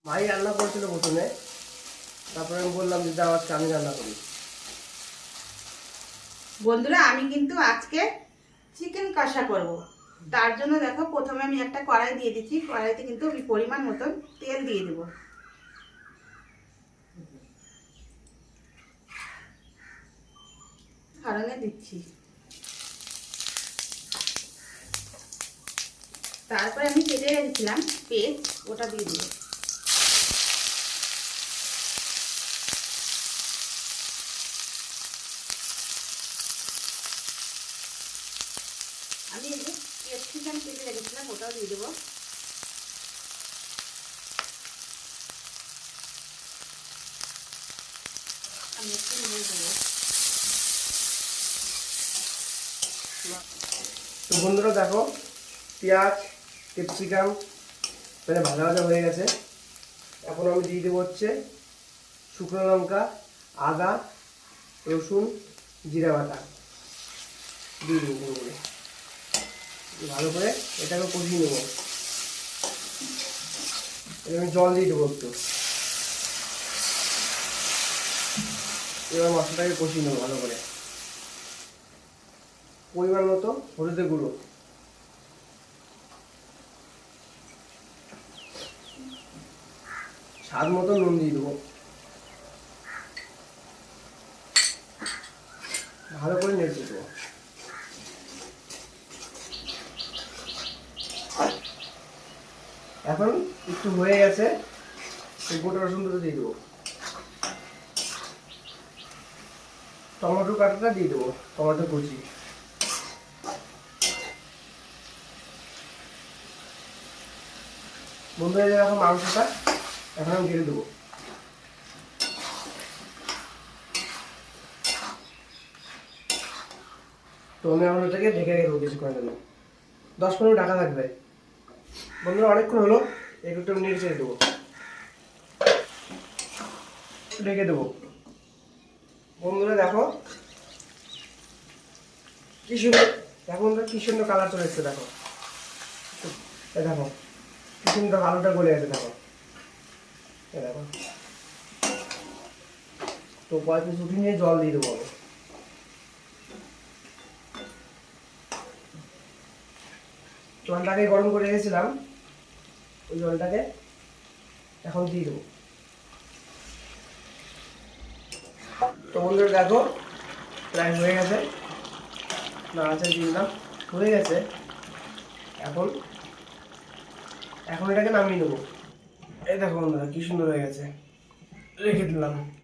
মাই রান্না করেছিল প্রথমে, তারপরে আমি বললাম যে দাও আজকে আমি রান্না করি। বন্ধুরা আমি কিন্তু আজকে চিকেন কষা করব। তার জন্য দেখো প্রথমে আমি একটা কড়াই দিয়ে দিচ্ছি। কড়াইতে কিন্তু আমি পরিমাণ মতন তেল দিয়ে দেব। ফোড়নে দিচ্ছি। তারপরে আমি কেটে রেখেছিলাম পেঁয়াজ, ওটা দিয়ে দেবো। আমি এই যে ক্যাপসিকাম কেটে রেখেছিলাম ওটাও দিয়ে দেবো। আমি একটু নিয়ে দেবো। তো বন্ধুরা দেখো, পেঁয়াজ ক্যাপসিকাম মানে ভাজা ভাজা হয়ে গেছে। এখন আমি দিয়ে দেবো হচ্ছে শুকনো লঙ্কা, আদা, রসুন, জিরা বাটা দিয়ে দেবো পুরো করে। ভালো করে এটাকে কষিয়ে নেবো। এবার আমি জল দিয়ে দেবো একটু। এবার মশলাটাকে কষিয়ে নেবো ভালো করে। পরিমাণ মতো হলুদের গুঁড়ো, স্বাদ মতো নুন দিয়ে দেবো। ভালো করে নেড়ে দেবো। এখন একটু হয়ে গেছে, গোটা রসুন দুটো দিয়ে দেবো। টমেটো কাটাটা দিয়ে দেবো, টমেটো কুচি। বন্ধুরা এখন মাংসটা এখন আমি ঢেলে দেবো। তো আমি এখন ওটাকে ঢেকে রেখে দেবো কিছুক্ষণের জন্য। 10-15 টাকা থাকবে। বন্ধুরা অনেকক্ষণ হলো, একটু আমি নেড়ে ছেড়ে দেবো, ঢেকে দেবো। বন্ধুরা দেখো কি সুন্দর, এখন কি সুন্দর কালার চলে এসছে। দেখো দেখো কি সুন্দর আলুটা গলে গেছে। দেখো দেখো। তো কয়েক পিস উঠিয়ে নিয়ে জল দিয়ে দেবো আমি। জলটাকে গরম করে রেখেছিলাম, ওই জলটাকে এখন দিয়ে দেবো। তো বন্ধুরা দেখো প্রায় হয়ে গেছে, নাড়াচাড়া দিলাম, হয়ে গেছে। এখন এখন এটাকে নামিয়ে নেবো। এই দেখো বন্ধুরা কি সুন্দর হয়ে গেছে, রেখে দিলাম।